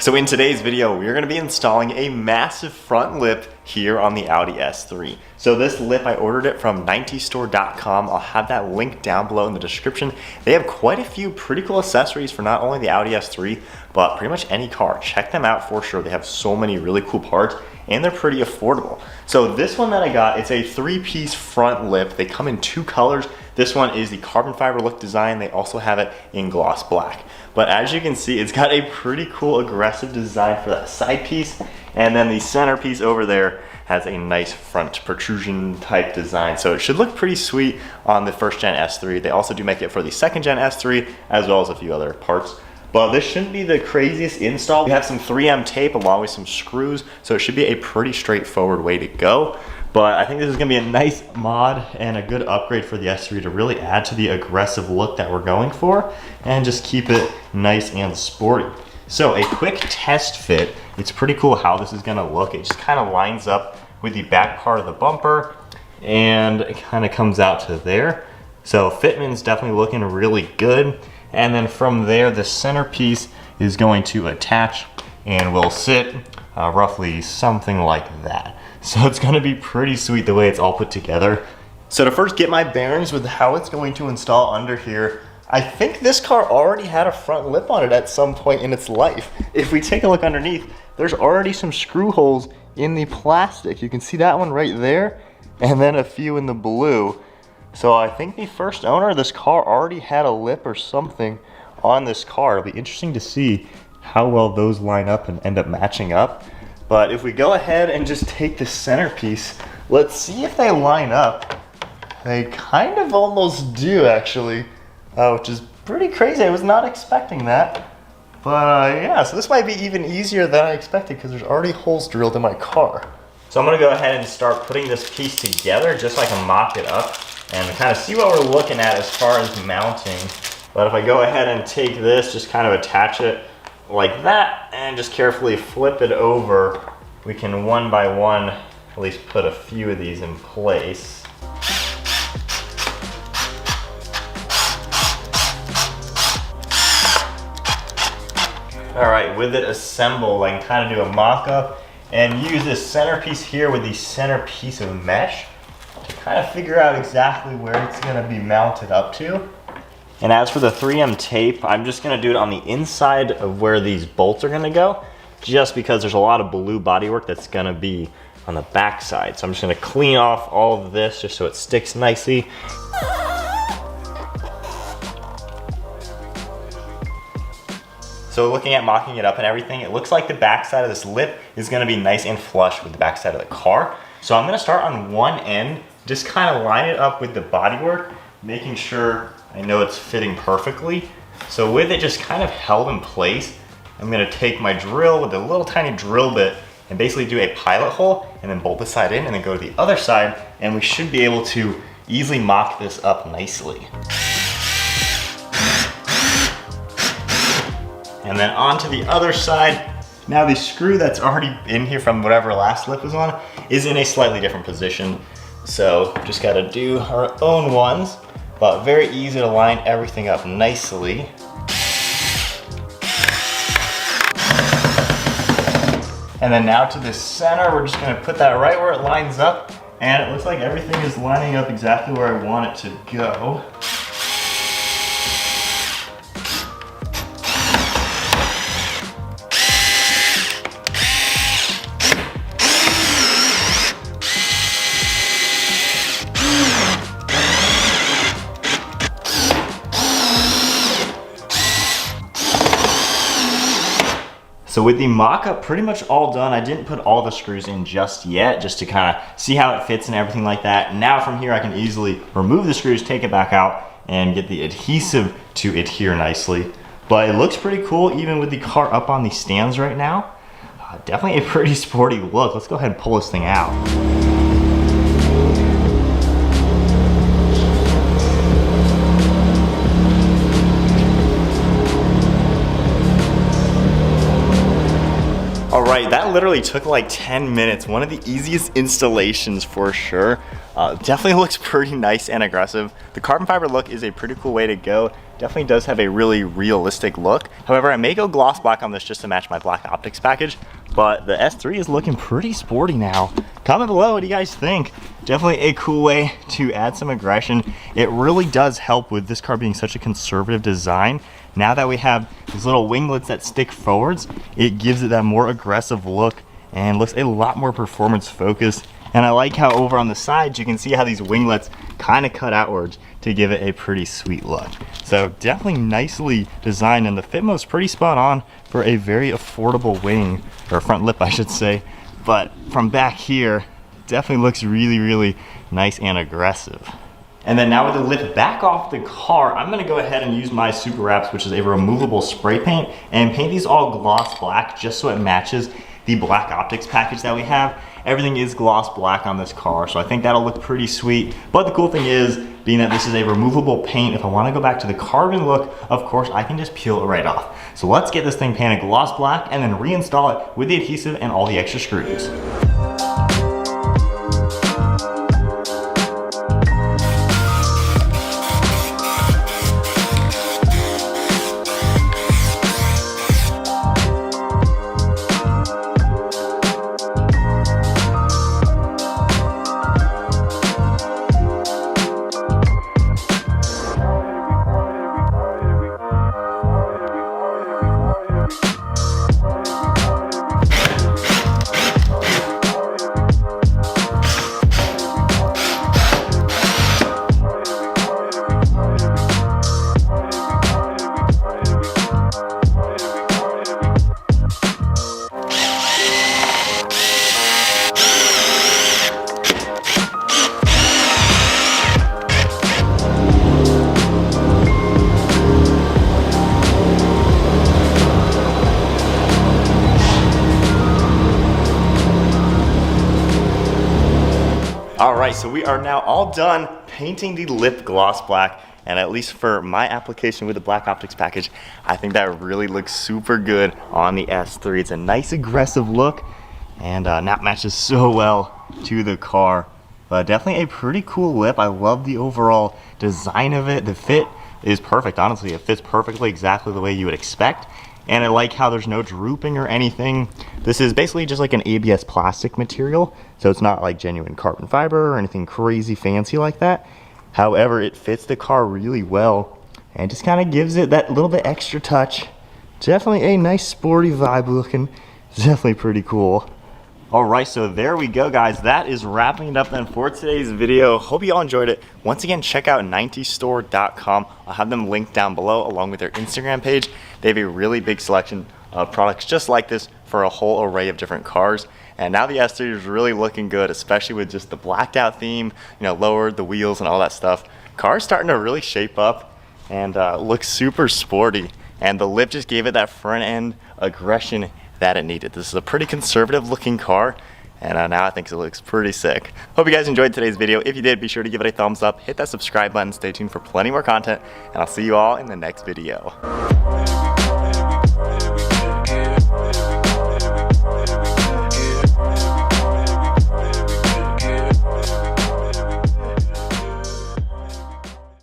So in today's video, we're going to be installing a massive front lip here on the Audi S3. So this lip, I ordered it from nintestore.com. I'll have that link down below in the description. They have quite a few pretty cool accessories for not only the Audi S3, but pretty much any car. Check them out for sure. They have so many really cool parts and they're pretty affordable. So this one that I got, it's a 3-piece front lip. They come in 2 colors. This one is the carbon fiber look design. They also have it in gloss black. But as you can see, it's got a pretty cool aggressive design for that side piece. And then the centerpiece over there has a nice front protrusion type design. So it should look pretty sweet on the first gen S3. They also do make it for the second gen S3, as well as a few other parts. But this shouldn't be the craziest install. We have some 3M tape along with some screws, so it should be a pretty straightforward way to go. But I think this is gonna be a nice mod and a good upgrade for the S3 to really add to the aggressive look that we're going for and just keep it nice and sporty. So a quick test fit, it's pretty cool how this is gonna look. It just kind of lines up with the back part of the bumper and it kind of comes out to there. So fitment's definitely looking really good. And then from there, the centerpiece is going to attach and will sit roughly something like that. So it's gonna be pretty sweet the way it's all put together. So to first get my bearings with how it's going to install under here, I think this car already had a front lip on it at some point in its life. If we take a look underneath, there's already some screw holes in the plastic. You can see that one right there, and then a few in the blue. So I think the first owner of this car already had a lip or something on this car. It'll be interesting to see how well those line up and end up matching up. But if we go ahead and just take the centerpiece, let's see if they line up. They kind of almost do actually, which is pretty crazy. I was not expecting that. But yeah, so this might be even easier than I expected because there's already holes drilled in my car. So I'm gonna go ahead and start putting this piece together just so I can mock it up and kind of see what we're looking at as far as mounting. But if I go ahead and take this, just kind of attach it like that and just carefully flip it over, we can one by one at least put a few of these in place. All right, with it assembled, I can kind of do a mock-up and use this centerpiece here with the center piece of mesh to kind of figure out exactly where it's gonna be mounted up to. And as for the 3M tape, I'm just gonna do it on the inside of where these bolts are gonna go, just because there's a lot of blue bodywork that's gonna be on the back side. So I'm just gonna clean off all of this just so it sticks nicely. So looking at mocking it up and everything, it looks like the back side of this lip is gonna be nice and flush with the back side of the car. So I'm gonna start on one end, just kind of line it up with the bodywork, making sure I know it's fitting perfectly. So with it just kind of held in place, I'm gonna take my drill with a little tiny drill bit and basically do a pilot hole and then bolt this side in and then go to the other side, and we should be able to easily mock this up nicely. And then onto the other side. Now the screw that's already in here from whatever last lip was on is in a slightly different position. So just gotta do our own ones, but very easy to line everything up nicely. And then now to the center, we're just gonna put that right where it lines up, and it looks like everything is lining up exactly where I want it to go. So with the mock-up pretty much all done, I didn't put all the screws in just yet, just to kind of see how it fits and everything like that. Now from here I can easily remove the screws, take it back out, and get the adhesive to adhere nicely. But it looks pretty cool even with the car up on the stands right now. Definitely a pretty sporty look. Let's go ahead and pull this thing out. All right, that literally took like 10 minutes. One of the easiest installations for sure. Definitely looks pretty nice and aggressive. The carbon fiber look is a pretty cool way to go. Definitely does have a really realistic look. However, I may go gloss black on this just to match my black optics package, but the S3 is looking pretty sporty now. Comment below, what do you guys think? Definitely a cool way to add some aggression. It really does help with this car being such a conservative design. Now that we have these little winglets that stick forwards, it gives it that more aggressive look and looks a lot more performance focused. And I like how over on the sides, you can see how these winglets kind of cut outwards to give it a pretty sweet look. So definitely nicely designed, and the Fitmo's pretty spot on for a very affordable wing, or front lip I should say. But from back here, definitely looks really, really nice and aggressive. And then now with the lip back off the car, I'm gonna go ahead and use my Super Wraps, which is a removable spray paint, and paint these all gloss black just so it matches the black optics package that we have. Everything is gloss black on this car, so I think that'll look pretty sweet. But the cool thing is, being that this is a removable paint, if I wanna go back to the carbon look, of course, I can just peel it right off. So let's get this thing painted gloss black and then reinstall it with the adhesive and all the extra screws. All right, so we are now all done painting the lip gloss black, and at least for my application with the black optics package, I think that really looks super good on the S3. It's a nice aggressive look, and now matches so well to the car. But definitely a pretty cool lip. I love the overall design of it. The fit is perfect, honestly. It fits perfectly exactly the way you would expect. And I like how there's no drooping or anything. This is basically just like an ABS plastic material, so it's not like genuine carbon fiber or anything crazy fancy like that. However, it fits the car really well and just kind of gives it that little bit extra touch. Definitely a nice sporty vibe looking. Definitely pretty cool. All right, so there we go, guys. That is wrapping it up then for today's video. Hope you all enjoyed it. Once again, check out nintestore.com. I'll have them linked down below along with their Instagram page. They have a really big selection of products just like this for a whole array of different cars. And now the S3 is really looking good, especially with just the blacked out theme, you know, lowered the wheels and all that stuff. Car's starting to really shape up and look super sporty. And the lip just gave it that front end aggression that it needed. This is a pretty conservative looking car, and now I think it looks pretty sick. Hope you guys enjoyed today's video. If you did, be sure to give it a thumbs up, hit that subscribe button, stay tuned for plenty more content, and I'll see you all in the next video.